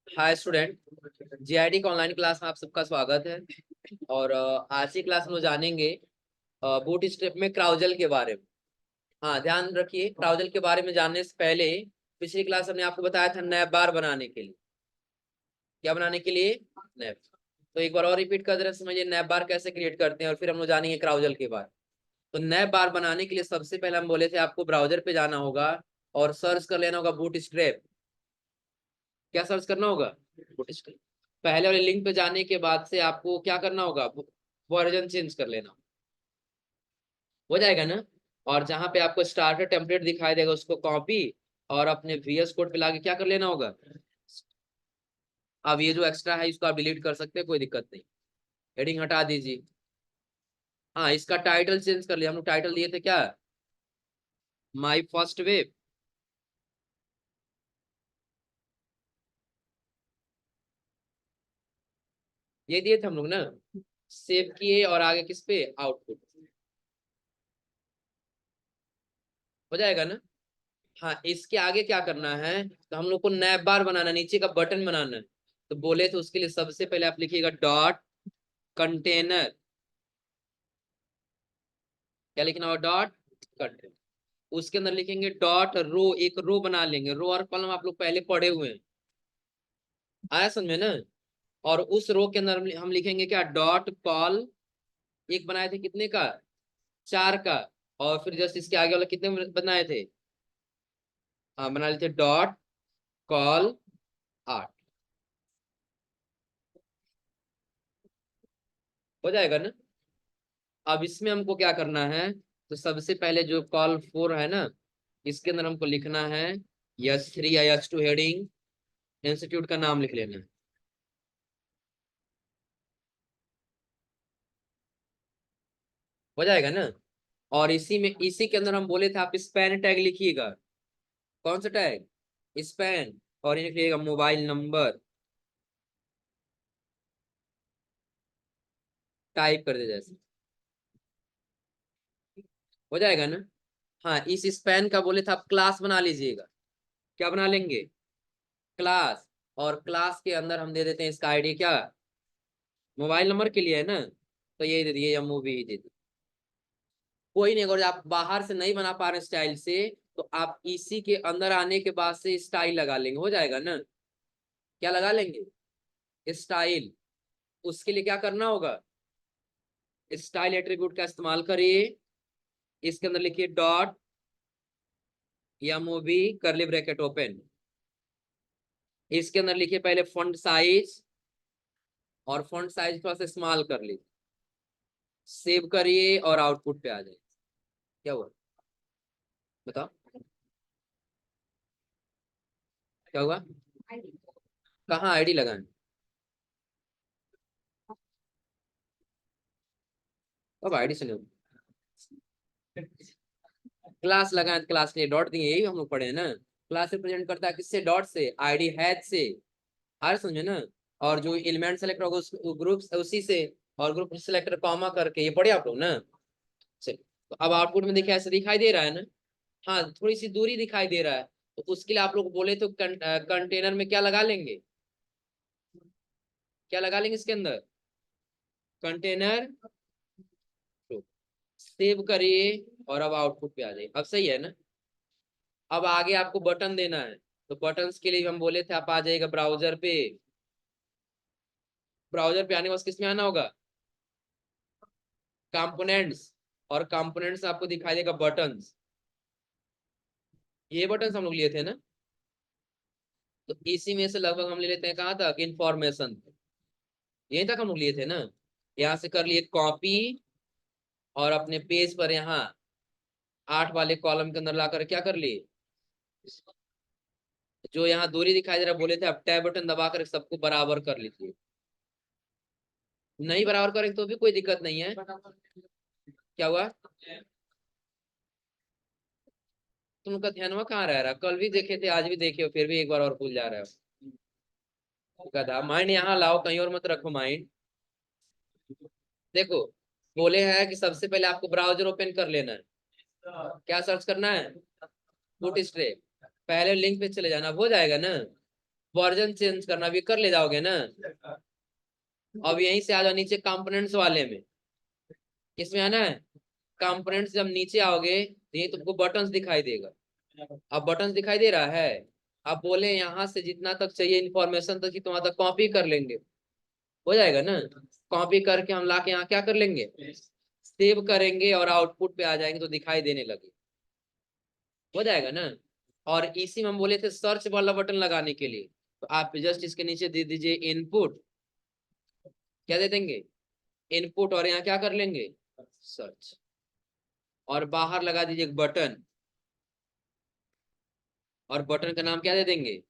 Hi student, GID का online class में आप सबका स्वागत है। और आज की क्लास में जानेंगे बूट स्ट्रैप में क्राउजल के बारे में। हाँ, ध्यान रखिए, क्राउजल के बारे में जानने से पहले पिछली क्लास हमने आपको बताया था नैप बार बनाने के लिए। क्या बनाने के लिए? नैप। तो एक बार और रिपीट कर दे रहे, समझिए नैप बार कैसे क्रिएट करते हैं और फिर हम लोग जानेंगे क्राउजल के बारे में। तो नैप बार बनाने के लिए सबसे पहले हम बोले थे आपको ब्राउजर पे जाना होगा और सर्च कर लेना होगा बूट स्ट्रैप। क्या सर्च करना होगा? Boot strap. पहले वाले लिंक पे जाने के बाद से आपको क्या करना होगा? वर्जन चेंज कर लेना। हो जाएगा ना? और जहां पे आपको स्टार्टर टेम्पलेट दिखाई देगा उसको कॉपी और अपने VS कोड पे लाके क्या कर लेना होगा? अब ये जो एक्स्ट्रा है इसको आप डिलीट कर सकते हैं, कोई दिक्कत नहीं। हेडिंग हटा दीजिए। हाँ, इसका टाइटल चेंज कर लिया। हम लोग टाइटल दिए थे क्या? My first web. ये दिए थे हम लोग ना। सेव किए और आगे किस पे? आउटपुट। हो जाएगा ना? हाँ, इसके आगे क्या करना है? तो हम लोग को नैप बार बनाना, नीचे का बटन बनाना है। तो बोले तो उसके लिए सबसे पहले आप लिखिएगा डॉट कंटेनर। क्या लिखना होगा? Dot container. उसके अंदर लिखेंगे डॉट रो, एक रो बना लेंगे। रो और कॉलम आप लोग पहले पढ़े हुए हैं, आया समझ में ना? और उस रो के अंदर हम लिखेंगे क्या? Dot call. एक बनाए थे कितने का? 4 का। और फिर जस्ट इसके आगे वाला कितने बनाए थे? हाँ, बना लेते डॉट कॉल 8। हो जाएगा ना? अब इसमें हमको क्या करना है? तो सबसे पहले जो कॉल 4 है ना, इसके अंदर हमको लिखना है S3 या S2 हेडिंग। इंस्टीट्यूट का नाम लिख लेना है। हो जाएगा ना? और इसी के अंदर हम बोले थे आप स्पैन टैग लिखिएगा। कौन सा टैग? स्पैन। और ये लिखिएगा मोबाइल नंबर। टाइप कर दे जैसे। हो जाएगा ना? हाँ, इस स्पैन का बोले थे आप क्लास बना लीजिएगा। क्या बना लेंगे? क्लास। और क्लास के अंदर हम दे देते हैं इसका आईडी क्या? मोबाइल नंबर के लिए है ना, तो यही दे दिए या मूवी ही दे दिए। कोई नहीं, अगर आप बाहर से नहीं बना पा रहे स्टाइल से तो आप इसी के अंदर आने के बाद से स्टाइल लगा लेंगे। हो जाएगा ना? क्या लगा लेंगे? स्टाइल। उसके लिए क्या करना होगा? स्टाइल एट्रीब्यूट का इस्तेमाल करिए। इसके अंदर लिखिए डॉट या मूवी करली ब्रैकेट ओपन। इसके अंदर लिखिए पहले फॉन्ट साइज, और फॉन्ट साइज थोड़ा सा स्मॉल कर लीजिए। सेव करिए और आउटपुट पे आ जाए। क्या हुआ? बताओ क्या हुआ? कहाँ आईडी लगाएं? अब आईडी से नहीं, क्लास लगाएं। क्लास के लिए डॉट दिए, यही हम लोग पढ़े हैं ना। क्लास रिप्रेजेंट करता है किससे? डॉट से। आईडी हैज से। आ रहा समझे ना? और जो एलिमेंट सेलेक्ट होगा उस ग्रुप उसी से। और ग्रुप सिलेक्टर कॉमा करके, ये पढ़े आप लोग ना? चलिए, तो अब आउटपुट में देखिए ऐसे दिखाई दे रहा है ना? हाँ, थोड़ी सी दूरी दिखाई दे रहा है। तो उसके लिए आप लोग बोले तो कंटेनर में क्या लगा लेंगे? क्या लगा लेंगे इसके अंदर? कंटेनर। सेव करिए और अब आउटपुट पे आ जाइए। अब सही है ना? अब आगे आपको बटन देना है। तो बटन्स के लिए हम बोले थे आप आ जाइएगा ब्राउजर पे। ब्राउजर पे आने के बाद किस में आना होगा? कंपोनेंट्स। और कंपोनेंट्स आपको दिखाई देगा बटन्स। ये बटन्स हम लोग लिए थे ना? तो इसी में से लगभग हम ले लेते हैं कहाँ तक? इंफॉर्मेशन। यहीं तक हम लोग लिए थे ना? यहाँ से कर लिए कॉपी और अपने पेज पर यहाँ 8 वाले कॉलम के अंदर लाकर क्या कर लिए? जो यहाँ दूरी दिखाई दे रहा बोले थे आप टैब बटन दबाकर सबको बराबर कर लीजिए। नहीं बराबर करें तो भी कोई दिक्कत नहीं है। क्या हुआ? तुमका ध्यान कहाँ रह रहा? कल भी देखे थे, आज भी देखे हो, फिर भी एक बार और भूल जा रहे हो। गधा माइंड यहाँ लाओ, कहीं और मत रखो माइंड। देखो, बोले हैं कि सबसे पहले आपको ब्राउजर ओपन कर लेना है। क्या सर्च करना है? बूटस्ट्रैप। पहले लिंक पे चले जाना, हो जाएगा ना? वर्जन चेंज करना भी कर ले जाओगे ना। अब यहीं से आ जाओ नीचे कंपोनेंट्स वाले में। किसमें आना है? कंपोनेंट्स। जब नीचे आओगे तो ये तुमको बटन्स दिखाई देगा। अब बटन्स दिखाई दे रहा है। अब बोले यहाँ से जितना तक चाहिए इंफॉर्मेशन तक ही तुम तक कॉपी कर लेंगे। हो जाएगा ना। कॉपी करके हम लाके यहाँ क्या कर लेंगे, सेव करेंगे और आउटपुट पे आ जाएंगे तो दिखाई देने लगे। हो जाएगा ना। और इसी में हम बोले थे सर्च वाला बटन लगाने के लिए, तो आप जस्ट इसके नीचे दे दीजिए इनपुट। क्या दे देंगे? इनपुट। और यहाँ क्या कर लेंगे, सर्च। और बाहर लगा दीजिए एक बटन, और बटन का नाम क्या दे देंगे,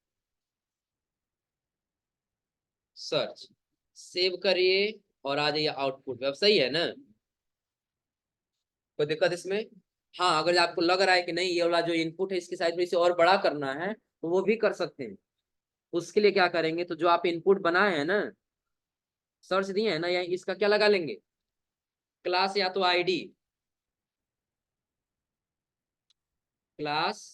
सर्च। सेव करिए और आ जाइए आउटपुट। अब सही है ना, कोई दिक्कत इसमें? हाँ, अगर आपको लग रहा है कि नहीं ये वाला जो इनपुट है इसकी साइज में इसे और बड़ा करना है तो वो भी कर सकते हैं। उसके लिए क्या करेंगे, तो जो आप इनपुट बनाए हैं ना, सर्च दिए हैं ना, या इसका क्या लगा लेंगे, क्लास या तो आईडी, क्लास।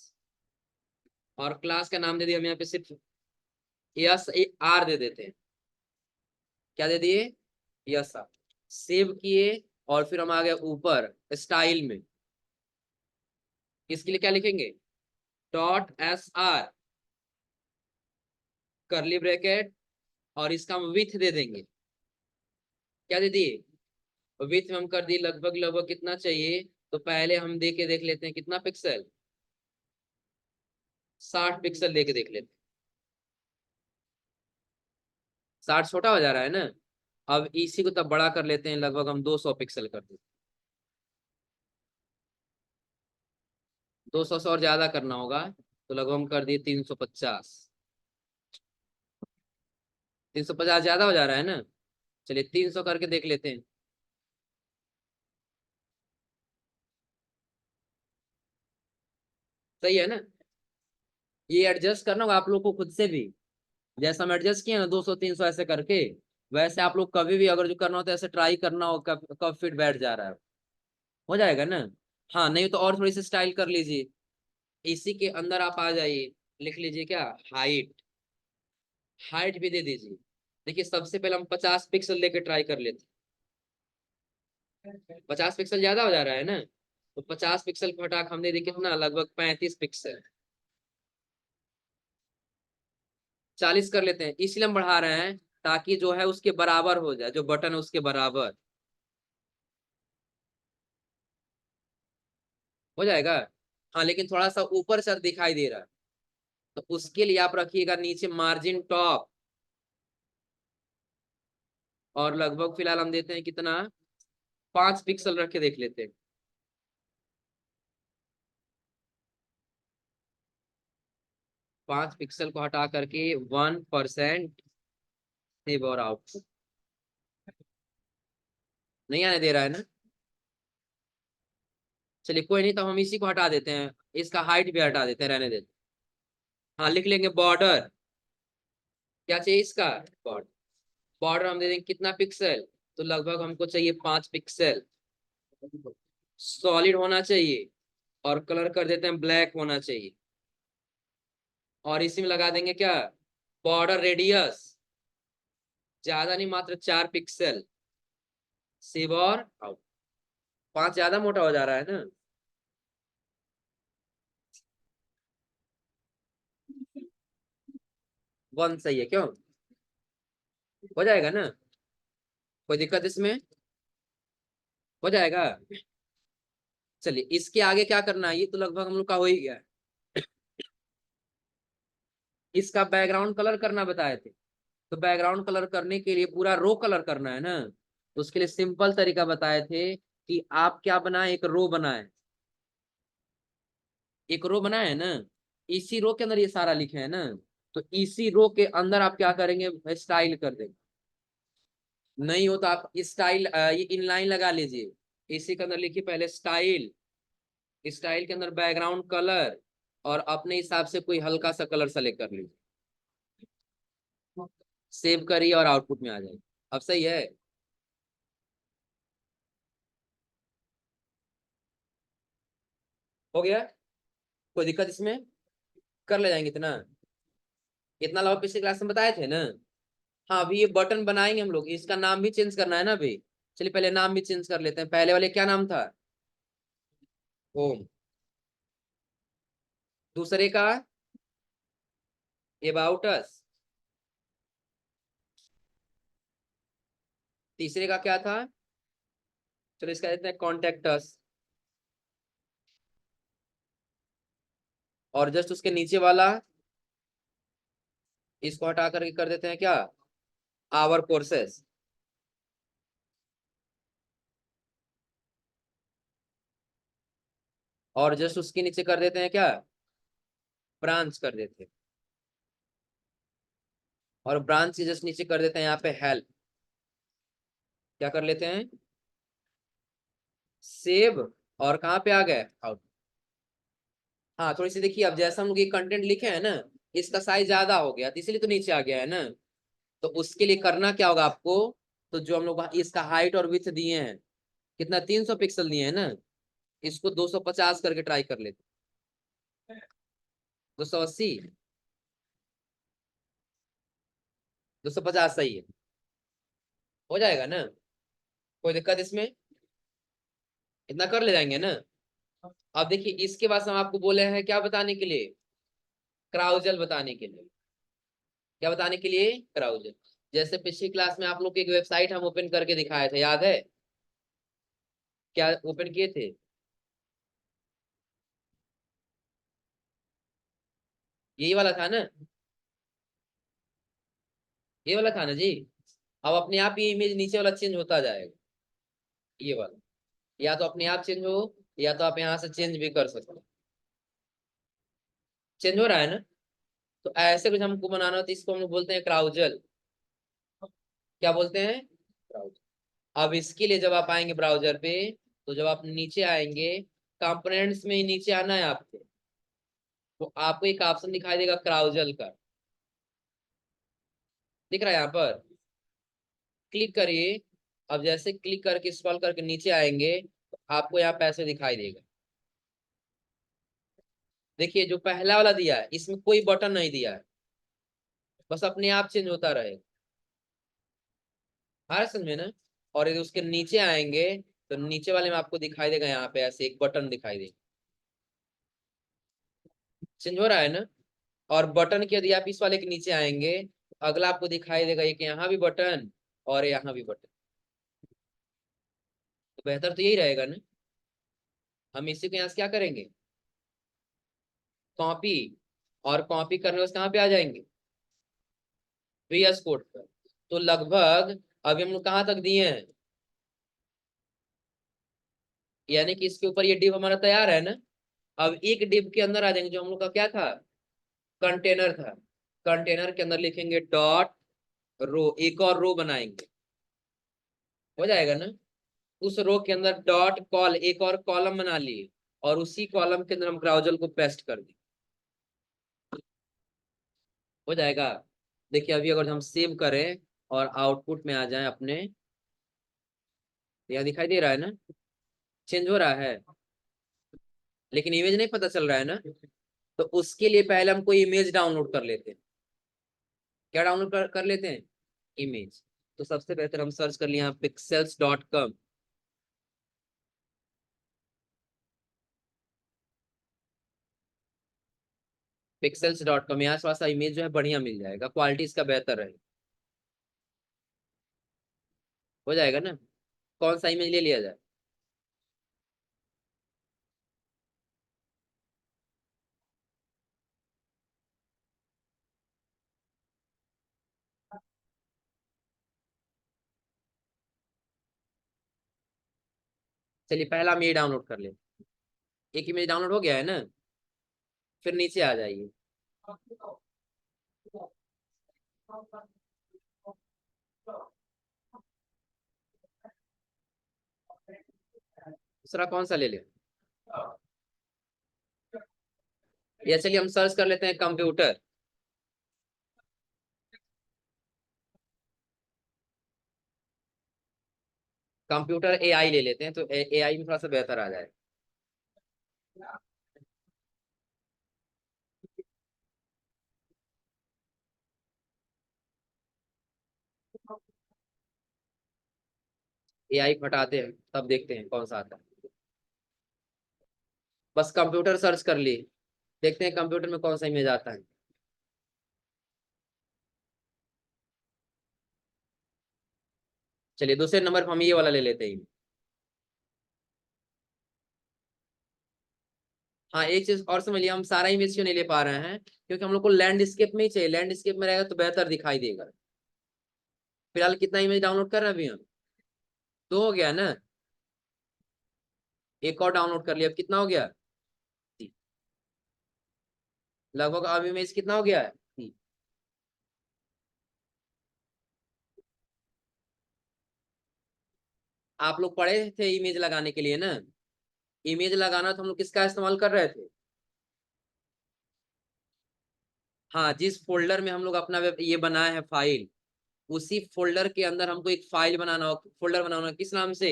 और क्लास का नाम दे दिया हम यहाँ पे सिर्फ यस आर दे देते हैं। क्या दे दिए, यस आर। सेव किए और फिर हम आ गए ऊपर स्टाइल में। इसके लिए क्या लिखेंगे, डॉट एस आर, करली ब्रैकेट, और इसका हम विथ दे देंगे। क्या दे दिए, विथ में हम कर दिए लगभग लगभग कितना चाहिए, तो पहले हम दे के देख लेते हैं कितना पिक्सल, 60 पिक्सल दे के देख लेते हैं। 60 छोटा हो जा रहा है ना। अब इसी को तब बड़ा कर लेते हैं, लगभग हम 200 पिक्सल कर देते हैं। 200 से और ज्यादा करना होगा तो लगभग हम कर दिए 350। 350 ज्यादा हो जा रहा है ना। चलिए 300 करके देख लेते हैं। सही है ना। ये एडजस्ट करना होगा आप लोग को खुद से भी। जैसा हम एडजस्ट किए ना 200 300 ऐसे करके, वैसे आप लोग कभी भी अगर जो करना हो तो ऐसे ट्राई करना हो कब कब फिट बैठ जा रहा है। हो जाएगा ना। हाँ, नहीं तो और थोड़ी सी स्टाइल कर लीजिए। इसी के अंदर आप आ जाइए, लिख लीजिए क्या, हाइट। हाइट भी दे दीजिए। देखिए सबसे पहले हम 50 पिक्सल लेके ट्राई कर लेते हैं। 50 पिक्सल ज्यादा हो जा रहा है ना, तो 50 पिक्सल को हटा के हमने देखिए कितना, लगभग 35 पिक्सल। 40 कर लेते हैं, इसलिए हम बढ़ा रहे हैं ताकि जो है उसके बराबर हो जाए, जो बटन है उसके बराबर हो जाएगा। हाँ, लेकिन थोड़ा सा ऊपर से दिखाई दे रहा है, तो उसके लिए आप रखिएगा नीचे मार्जिन टॉप। और लगभग फिलहाल हम देते हैं कितना, 5 पिक्सल रख के देख लेते हैं। 5 पिक्सल को हटा करके 1% सेव और आउट। नहीं आने दे रहा है ना। चलिए कोई नहीं, तो हम इसी को हटा देते हैं, इसका हाइट भी हटा देते हैं, रहने देते हैं। हाँ, लिख लेंगे बॉर्डर। क्या चाहिए इसका, बॉर्डर। बॉर्डर हम दे देंगे कितना पिक्सल, तो लगभग हमको चाहिए 5 पिक्सल। सॉलिड होना चाहिए, और कलर कर देते हैं ब्लैक होना चाहिए। और इसी में लगा देंगे क्या, बॉर्डर रेडियस, ज्यादा नहीं मात्र 4 पिक्सल। सेव और आउट। 5 ज्यादा मोटा हो जा रहा है ना। 1 सही है क्यों, हो जाएगा ना। कोई दिक्कत इसमें, हो जाएगा। चलिए इसके आगे क्या करना है, ये तो लगभग हम लोग का हो ही गया है। इसका बैकग्राउंड कलर करना बताए थे, तो बैकग्राउंड कलर करने के लिए पूरा रो कलर करना है ना। तो उसके लिए सिंपल तरीका बताए थे कि आप क्या बनाए, एक रो बनाए। एक रो बनाए है ना, इसी रो के अंदर ये सारा लिखे है ना, तो इसी रो के अंदर आप क्या करेंगे, स्टाइल कर देंगे। नहीं हो तो आप स्टाइल, ये इनलाइन लगा लीजिए। इसी के अंदर लिखिए पहले स्टाइल। स्टाइल के अंदर बैकग्राउंड कलर, और अपने हिसाब से कोई हल्का सा कलर सेलेक्ट कर लीजिए। सेव करिए और आउटपुट में आ जाएगी। अब सही है, हो गया। कोई दिक्कत इसमें, कर ले जाएंगे इतना। इतना लाभ पिछले क्लास में बताए थे ना। हाँ अभी ये बटन बनाएंगे हम लोग, इसका नाम भी चेंज करना है ना अभी। चलिए पहले नाम भी चेंज कर लेते हैं। पहले वाले क्या नाम था? होम। दूसरे का अबाउट अस। तीसरे का क्या था? चलो इसका देते हैं कॉन्टेक्ट अस। और जस्ट उसके नीचे वाला, इसको हटा करके कर देते हैं क्या? Our courses. और जस्ट उसके नीचे कर देते हैं क्या? ब्रांच कर देते हैं। और ब्रांच के जस्ट नीचे कर देते हैं यहाँ पे हेल्प। क्या कर लेते हैं? सेव। और कहाँ पे आ गए? आउट। हाँ थोड़ी सी देखिए, अब जैसा हम लोग ये कंटेंट लिखे हैं ना, इसका साइज ज्यादा हो गया तो इसलिए तो नीचे आ गया है ना। तो उसके लिए करना क्या होगा आपको? तो जो हम लोग इसका हाइट और विड्थ दिए हैं, कितना 300 पिक्सल दिए हैं ना, इसको 250 करके ट्राई कर लेते। 280। 250 सही है। हो जाएगा ना? कोई दिक्कत इसमें? इतना कर ले जाएंगे ना? अब देखिए इसके बाद हम आपको बोले हैं क्या बताने के लिए? क्राउजल बताने के लिए। क्या बताने के लिए? क्राउजल। जैसे पिछली क्लास में आप लोग की एक वेबसाइट हम ओपन करके दिखाए थे, याद है? क्या ओपन किए थे? यही वाला था ना? ये वाला था ना जी? अब अपने आप ये इमेज नीचे वाला चेंज होता जाएगा। ये वाला या तो अपने आप चेंज हो, या तो आप यहाँ से चेंज भी कर सकते हो। चेंज हो रहा है ना? तो ऐसे कुछ हमको बनाना हो तो इसको हम लोग बोलते हैं क्राउजल। क्या बोलते हैं? क्राउजल। अब इसके लिए जब आप आएंगे ब्राउजर पे, तो जब आप नीचे आएंगे, कंपोनेंट्स में ही नीचे आना है आपको। तो आपको एक ऑप्शन दिखाई देगा क्राउजल का। दिख रहा है यहाँ पर? क्लिक करिए। अब जैसे क्लिक करके स्क्रॉल करके नीचे आएंगे, तो आपको यहाँ पैसे दिखाई देगा। देखिए जो पहला वाला दिया है इसमें कोई बटन नहीं दिया है, बस अपने आप चेंज होता रहेगा। आ रहा है समझ में ना? और यदि उसके नीचे आएंगे, तो नीचे वाले में आपको दिखाई देगा यहाँ पे ऐसे एक बटन दिखाई देगा। चेंज हो रहा है ना? और बटन के यदि आप इस वाले के नीचे आएंगे, तो अगला आपको दिखाई देगा एक यहाँ भी बटन और यहाँ भी बटन। तो बेहतर तो यही रहेगा ना? हम इसी को यहाँ से क्या करेंगे? कॉपी। और कॉपी करने के बाद कहाँ पे आ जाएंगे? VS कोड पर। तो लगभग अभी हम लोग कहाँ तक दिए हैं? यानी कि इसके ऊपर ये डिव हमारा तैयार है ना? अब एक डिव के अंदर आ जाएंगे, जो हम लोग का क्या था? कंटेनर था। कंटेनर के अंदर लिखेंगे डॉट रो, एक और रो बनाएंगे। हो जाएगा ना? उस रो के अंदर डॉट कॉल, एक और कॉलम बना लिए। और उसी कॉलम के अंदर हम ब्राउजर को पेस्ट कर दें। हो जाएगा। देखिए अभी अगर हम सेव करें और आउटपुट में आ जाएं अपने, तो यहाँ दिखाई दे रहा है ना? चेंज हो रहा है, लेकिन इमेज नहीं पता चल रहा है ना? तो उसके लिए पहले हम कोई इमेज डाउनलोड कर लेते हैं। क्या डाउनलोड कर लेते हैं? इमेज। तो सबसे बेहतर हम सर्च कर लिया pixels.com। pixels.com, यहाँ थोड़ा सा इमेज जो है बढ़िया मिल जाएगा, क्वालिटी इसका बेहतर है। हो जाएगा ना? कौन सा इमेज ले लिया जाए? चलिए पहला हम ये डाउनलोड कर ले। एक इमेज डाउनलोड हो गया है ना? फिर नीचे आ जाइए। दूसरा कौन सा ले ले? या चलिए हम सर्च कर लेते हैं कंप्यूटर। कंप्यूटर AI ले लेते हैं, तो AI में थोड़ा सा बेहतर आ जाए। एआई हटाते हैं तब देखते हैं कौन सा आता है। बस कंप्यूटर सर्च कर लिए, देखते हैं कंप्यूटर में कौन सा इमेज आता है। चलिए दूसरे नंबर पर हम ये वाला ले लेते हैं। हाँ एक चीज और समझ लिया, हम सारा इमेज क्यों नहीं ले पा रहे हैं, क्योंकि हम लोग को लैंडस्केप में ही चाहिए, लैंडस्केप में रहेगा तो बेहतर दिखाई देगा। फिलहाल कितना इमेज डाउनलोड कर रहे हैं अभी हम? दो हो गया ना, एक और डाउनलोड कर लिया, अब कितना हो गया? लगभग अब इमेज कितना हो गया है? आप लोग पढ़े थे इमेज लगाने के लिए ना, इमेज लगाना तो हम लोग किसका इस्तेमाल कर रहे थे? हाँ जिस फोल्डर में हम लोग अपना ये बनाया है फाइल, उसी फोल्डर के अंदर हमको एक फाइल बनाना हो, फोल्डर बनाना हो, किस नाम से?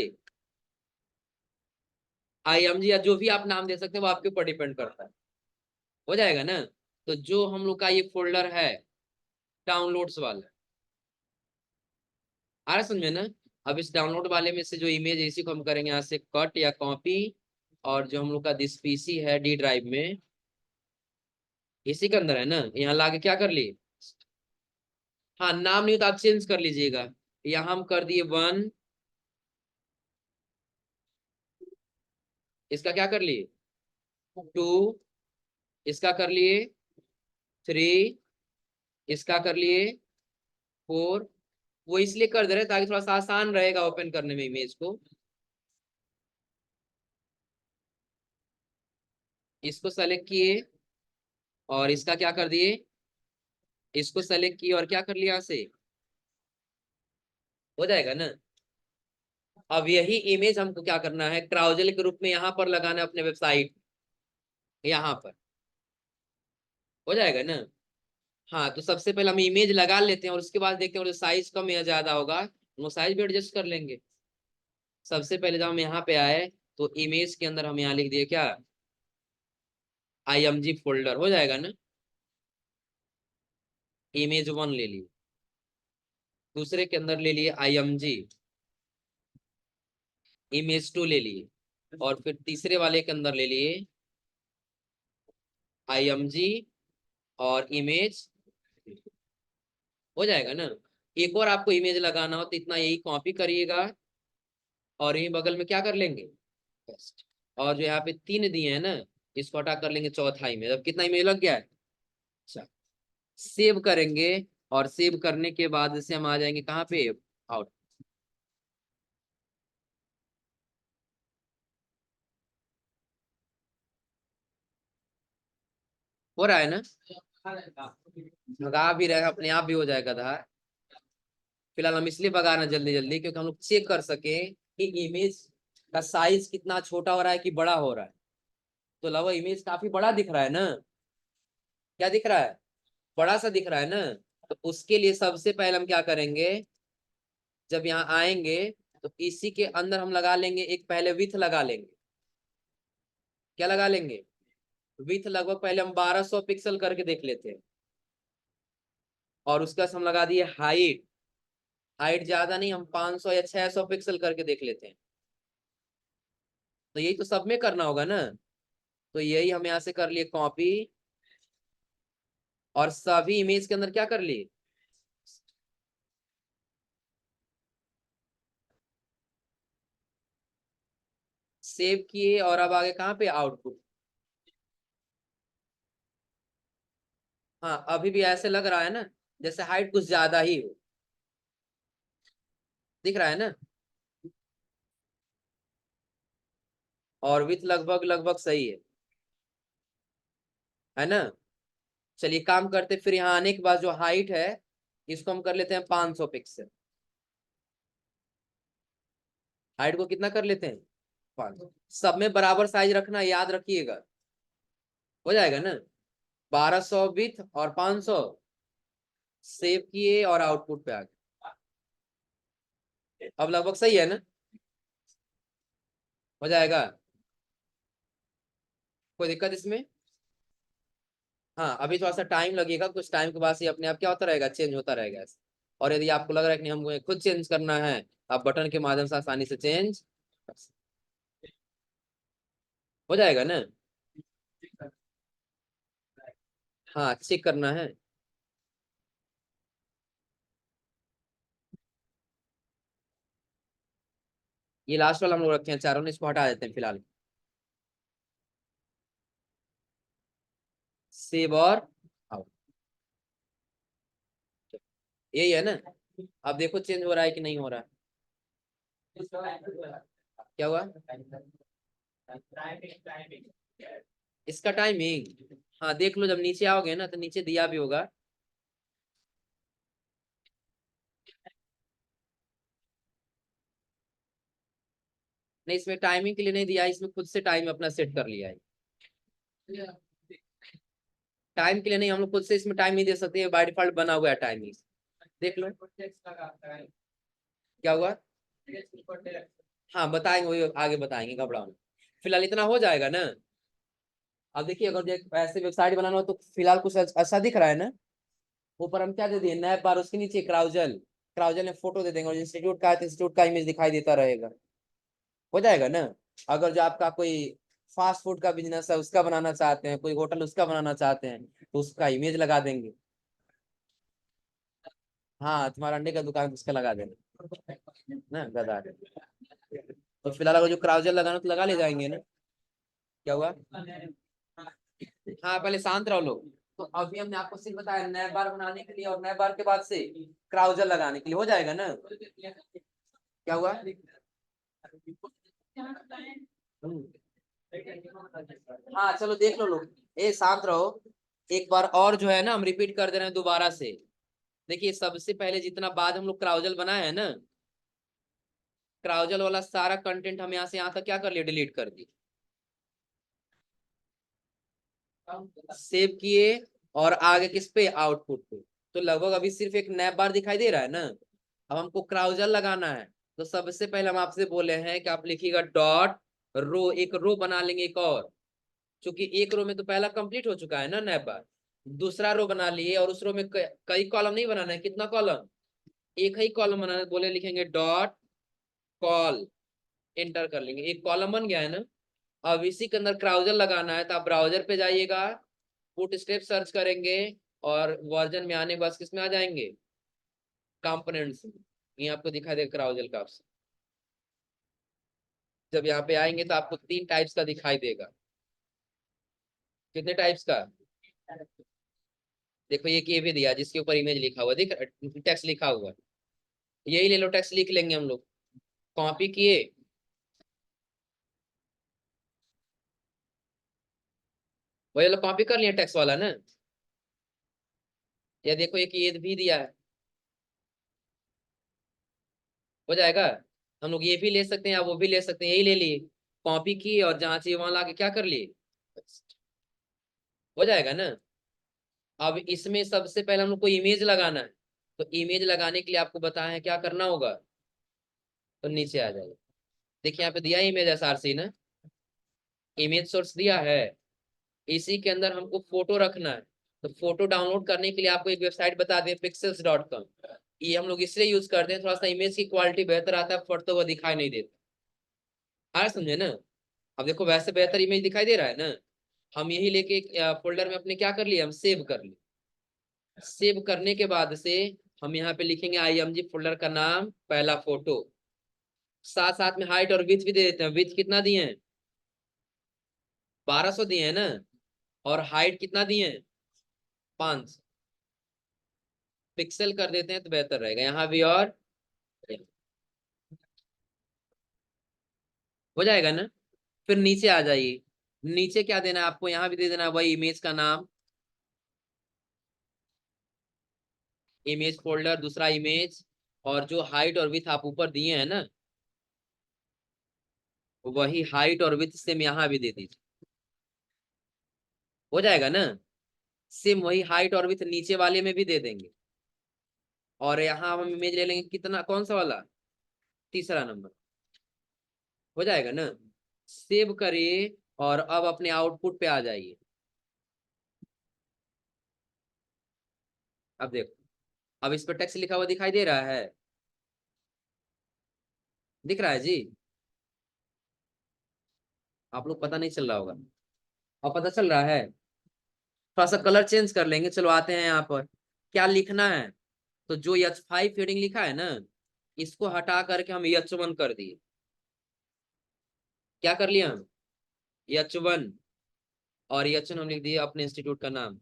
आईएमजी या जो भी आप नाम दे सकते हैं वो आपके ऊपर डिपेंड करता है। हो जाएगा ना? तो जो हम लोग का ये फोल्डर है डाउनलोड्स वाला, आ रहा समझ में ना? अब इस डाउनलोड वाले में से जो इमेज है इसी को हम करेंगे यहाँ से कट या कॉपी, और जो हम लोग का दिस पीसी है डी ड्राइव में, इसी के अंदर है ना, यहाँ लाके क्या कर लिए? हाँ नाम नहीं तो आप चेंज कर लीजिएगा। यहाँ हम कर दिए 1, इसका क्या कर लिए? 2, इसका कर लिए 3, इसका कर लिए 4। वो इसलिए कर दे रहे हैं ताकि थोड़ा सा आसान रहेगा ओपन करने में इमेज को। इसको सेलेक्ट किए और इसका क्या कर दिए? इसको सेलेक्ट किए और क्या कर लिया यहाँ से? हो जाएगा ना? अब यही इमेज हमको क्या करना है, क्राउजल के रूप में यहाँ पर लगाना है अपने वेबसाइट, यहाँ पर। हो जाएगा ना? हाँ तो सबसे पहले हम इमेज लगा लेते हैं और उसके बाद देखते हैं जो साइज कम या ज्यादा होगा वो साइज भी एडजस्ट कर लेंगे। सबसे पहले जब हम यहाँ पे आए तो इमेज के अंदर हम यहाँ लिख दिए क्या? IMG folder. हो जाएगा ना? इमेज 1 ले लिए, दूसरे के अंदर ले लिए आईएमजी, इमेज 2 ले लिए, और फिर तीसरे वाले के अंदर ले लिए आईएमजी और इमेज। हो जाएगा ना? एक और आपको इमेज लगाना हो तो इतना यही कॉपी करिएगा और यही बगल में क्या कर लेंगे, पेस्ट। और जो यहाँ पे 3 दिए हैं ना, इसको हटा कर लेंगे चौथा इमेज। अब कितना इमेज लग गया है? अच्छा, सेव करेंगे, और सेव करने के बाद से हम आ जाएंगे कहाँ पे? आउट। हो रहा है ना? भगा भी रहे अपने आप भी हो जाएगा धार। फिलहाल हम इसलिए भगा रहे हैं जल्दी जल्दी क्योंकि हम लोग चेक कर सके कि इमेज का साइज कितना छोटा हो रहा है कि बड़ा हो रहा है। तो लगभग इमेज काफी बड़ा दिख रहा है ना? क्या दिख रहा है? बड़ा सा दिख रहा है ना? तो उसके लिए सबसे पहले हम क्या करेंगे, जब यहाँ आएंगे तो इसी के अंदर हम लगा लेंगे एक, पहले विथ लगा लेंगे। क्या लगा लेंगे? विथ लगभग पहले हम 1200 पिक्सल करके देख लेते हैं, और उसका हम लगा दिए हाइट। हाइट ज्यादा नहीं, हम 500 या 600 पिक्सल करके देख लेते हैं। तो यही तो सब में करना होगा ना? तो यही हम यहाँ से कर लिए कॉपी, और सभी इमेज के अंदर क्या कर लिए? सेव किए, और अब आगे कहाँ पे? आउटपुट। हाँ अभी भी ऐसे लग रहा है ना जैसे हाइट कुछ ज्यादा ही हो, दिख रहा है ना? और विथ लगभग लगभग सही है ना? चलिए काम करते, फिर यहाँ आने के बाद जो हाइट है इसको हम कर लेते हैं 500 पिक्सल। हाइट को कितना कर लेते हैं? 500। सब में बराबर साइज रखना, याद रखिएगा। हो जाएगा ना? 1200 विथ और 500। सेव किए और आउटपुट पे आ गए। अब लगभग सही है ना? हो जाएगा? कोई दिक्कत इसमें? हाँ अभी थोड़ा सा टाइम लगेगा, कुछ टाइम के बाद से अपने आप क्या होता रहेगा, चेंज होता रहेगा ऐसे। और यदि आपको लग रहा है कि नहीं हमको खुद चेंज करना है, आप बटन के माध्यम से आसानी से चेंज हो जाएगा ना। हाँ चेक करना है। ये लास्ट वाला हम लोग रखे हैं चारों ने, इसको हटा देते हैं फिलहाल। सेव और आउट, यही है ना। अब देखो चेंज हो रहा है कि नहीं हो रहा है। क्या हुआ इसका टाइमिंग? हाँ देख लो, जब नीचे आओगे ना तो नीचे दिया भी होगा। नहीं इसमें टाइमिंग के लिए नहीं दिया है, इसमें खुद से टाइम अपना सेट कर लिया है। टाइम के लिए नहीं, हम लोग खुद से इसमें टाइम नहीं दे सकते, बाय डिफॉल्ट बना हुआ है टाइमिंग। देख लो क्या हुआ। हाँ बताएंगे, वही आगे बताएंगे, घबराओ नहीं। फिलहाल इतना हो जाएगा ना। अब देखिए अगर ऐसे वेबसाइट बनाना हो तो फिलहाल कुछ अच्छा दिख रहा है ना। ऊपर हम क्या दे दिए, नैप बार, उसके नीचे क्राउजल, क्राउजल में फोटो दे देंगे और इंस्टीट्यूट का है तो इंस्टीट्यूट का इमेज दिखाई देता रहेगा। हो जाएगा ना। अगर जो आपका कोई फास्ट फूड का बिजनेस है उसका बनाना चाहते हैं, कोई होटल उसका बनाना चाहते हैं, तो उसका इमेज लगा देंगे। हाँ तुम्हारा अंडे का दुकान उसका लगा देना ना, गधा। तो फिलहाल अगर जो क्राउजल लगाना तो लगा ले जाएंगे ना। क्या हुआ। हाँ पहले शांत रहो लोग। तो अभी हमने आपको सिर्फ बताया नैप बार बनाने के लिए, और नैप बार के बाद से क्राउजल लगाने के लिए, हो जाएगा ना। क्या हुआ। हम्म। हाँ चलो देख लो लोग, ए शांत रहो। एक बार और जो है ना हम रिपीट कर दे रहे हैं दोबारा से। देखिए सबसे पहले जितना बाद हम लोग क्राउजल बनाए है ना, क्राउजल वाला सारा कंटेंट हम यहाँ से यहाँ तक क्या कर लिए, डिलीट कर दिए, सेव किए, और आगे किस पे, आउटपुट पे। तो लगभग अभी सिर्फ एक नैप बार दिखाई दे रहा है ना। अब हमको क्राउजल लगाना है, तो सबसे पहले हम आपसे बोले हैं कि आप लिखिएगा डॉट रो, एक रो बना लेंगे एक और, क्योंकि एक रो में तो पहला कंप्लीट हो चुका है ना नैप बार। दूसरा रो बना लिए और उस रो में कई कॉलम नहीं बनाना है, कितना कॉलम, एक ही कॉलम बनाना है, बोले लिखेंगे डॉट कॉल, एंटर कर लेंगे, एक कॉलम बन गया है ना। अब इसी के अंदर क्राउजर लगाना है तो आप ब्राउजर पे जाइएगा, फुट स्टेप सर्च करेंगे, और वर्जन में आने बस किस में आ जाएंगे, कंपोनेंट्स में। ये आपको दिखा देगा क्राउजल का ऑप्शन। जब यहाँ पे आएंगे तो आपको तीन टाइप्स का दिखाई देगा। कितने टाइप्स का, देखो ये भी दिया जिसके ऊपर इमेज लिखा हुआ, देख टेक्स्ट लिखा हुआ है। यही ले लो, टेक्स्ट लिख लेंगे हम लोग, कॉपी किए, वही लोग कॉपी कर लिए टेक्स्ट वाला ना। या देखो एक ये भी दिया है, हो जाएगा। हम लोग ये भी ले सकते हैं या वो भी ले सकते हैं, यही ले लिए, कॉपी की और जहां चाहिए वहां लाके क्या कर लिए, हो जाएगा ना। अब इसमें सबसे पहले हम लोग को इमेज लगाना है, तो इमेज लगाने के लिए आपको बताया है क्या करना होगा, तो नीचे आ जाएगा। देखिए यहाँ पे दिया इमेज एसआरसी ना, इमेज सोर्स दिया है। इसी के अंदर हमको फोटो रखना है, तो फोटो डाउनलोड करने के लिए आपको एक वेबसाइट बता दें, pixels.com। ये हम लोग इसलिए यूज करते हैं, थोड़ा सा इमेज की क्वालिटी बेहतर आता है, फटते हुआ दिखाई नहीं देता। आ समझे ना। अब देखो वैसे बेहतर इमेज दिखाई दे रहा है ना। हम यही लेके फोल्डर में अपने क्या कर लिए, हम सेव कर लिए। सेव करने के बाद से हम यहाँ पे लिखेंगे IMG फोल्डर का नाम, पहला फोटो, साथ साथ में हाइट और विड्थ भी दे देते हैं। विड्थ कितना दिए हैं, 1200 दिए हैं ना, और हाइट कितना दिए हैं, 500। पिक्सल कर देते हैं तो बेहतर रहेगा यहाँ भी, और हो जाएगा ना। फिर नीचे आ जाइए, नीचे क्या देना है आपको, यहाँ भी दे देना है वही इमेज का नाम, इमेज फोल्डर, दूसरा इमेज, और जो हाइट और विथ आप ऊपर दिए हैं ना, वही हाइट और विथ सेम यहाँ भी दे दीजिए, हो जाएगा ना। सेम वही हाइट और विथ नीचे वाले में भी दे देंगे। और यहाँ हम इमेज ले लेंगे कितना, कौन सा वाला, तीसरा नंबर, हो जाएगा ना। सेव करिए और अब अपने आउटपुट पे आ जाइए। अब देखो अब इस पर टेक्स्ट लिखा हुआ दिखाई दे रहा है, दिख रहा है जी? आप लोग पता नहीं चल रहा होगा, अब पता चल रहा है? थोड़ा सा कलर चेंज कर लेंगे। चलो आते हैं यहाँ पर, क्या लिखना है? तो जो H5 हेडिंग लिखा है ना, इसको हटा करके हम H1 कर दिए। क्या कर लिया हम? H1। और H1 हम लिख दिए अपने इंस्टीट्यूट का नाम।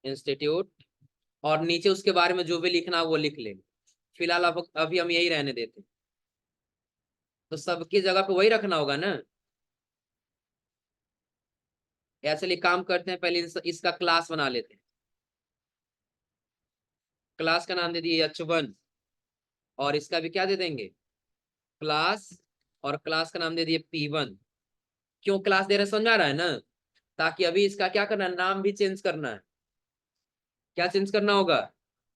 इंस्टीट्यूट। और नीचे उसके बारे में जो भी लिखना है वो लिख लेंगे। फिलहाल अब अभी हम यही रहने देते हैं। तो सबकी जगह पे वही रखना होगा ना? या चलिए काम करते हैं, पहले इसका क्लास बना लेते हैं। क्लास का नाम दे दिए H1। और इसका भी क्या दे देंगे? क्लास। और क्लास का नाम दे दिए P1। क्यों क्लास दे रहे हैं, समझ आ रहा है ना? ताकि अभी इसका क्या करना है, नाम भी चेंज करना है। क्या चेंज करना होगा?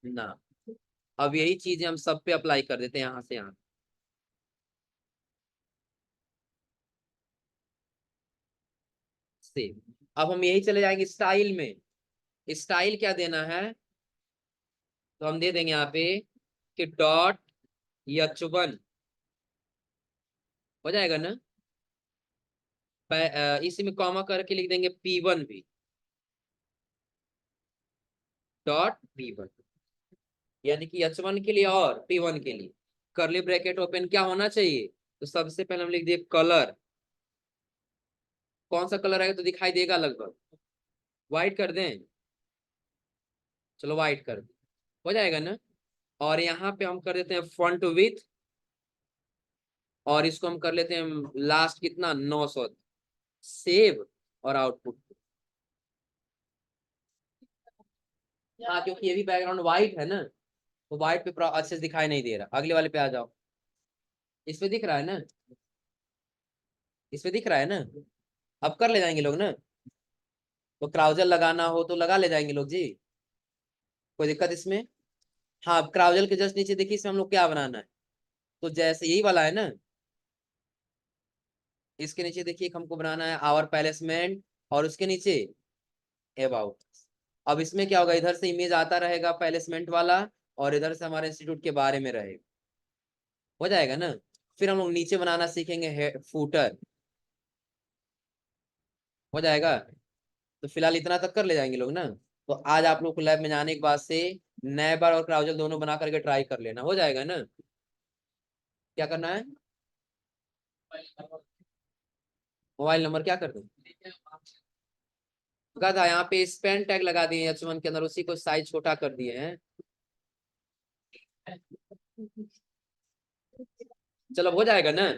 नाम। अब यही चीजें हम सब पे अप्लाई कर देते हैं, यहां से यहाँ से। अब हम यही चले जाएंगे स्टाइल में। स्टाइल क्या देना है? तो हम दे देंगे यहाँ पे कि डॉट H1। हो जाएगा ना? इसी में कॉमा करके लिख देंगे P1 भी। डॉट P1, यानी कि H1 के लिए और P1 के लिए करली ब्रैकेट ओपन क्या होना चाहिए? तो सबसे पहले हम लिख दिए कलर। कौन सा कलर आएगा तो दिखाई देगा लगभग? व्हाइट कर दें? चलो व्हाइट कर दें, हो जाएगा ना? और यहाँ पे हम कर देते हैं फ्रंट विथ। और इसको हम कर लेते हैं लास्ट कितना, 900। सेव। और आउटपुट। हाँ, क्योंकि ये भी बैकग्राउंड व्हाइट है ना, तो व्हाइट पे अच्छे से दिखाई नहीं दे रहा। अगले वाले पे आ जाओ। इस पे दिख रहा है ना? इस पे दिख रहा है ना? अब कर ले जाएंगे लोग ना? तो क्राउजल लगाना हो तो लगा ले जाएंगे लोग जी। कोई दिक्कत इसमें? हाँ, अब क्राउजल के जस्ट नीचे देखिए, इसमें हम लोग क्या बनाना है। तो जैसे यही वाला है ना, इसके नीचे देखिए हमको बनाना है आवर पैलेसमेंट। और उसके नीचे अबाउट। अब इसमें क्या होगा, इधर से इमेज आता रहेगा पैलेसमेंट वाला, और इधर से हमारे इंस्टीट्यूट के बारे में रहेगा। हो जाएगा ना? फिर हम लोग नीचे बनाना सीखेंगे फूटर। हो जाएगा? तो फिलहाल इतना तक कर ले जाएंगे लोग ना? तो आज आप लोग को लैब में जाने के बाद से नए बार और क्राउजल दोनों बना करके ट्राई कर लेना। हो जाएगा ना? क्या करना है? मोबाइल नंबर क्या कर दूं? गधा, यहाँ पे स्पेन टैग लगा दिए H1 के अंदर, उसी को साइज छोटा कर दिए हैं। चलो हो जाएगा ना?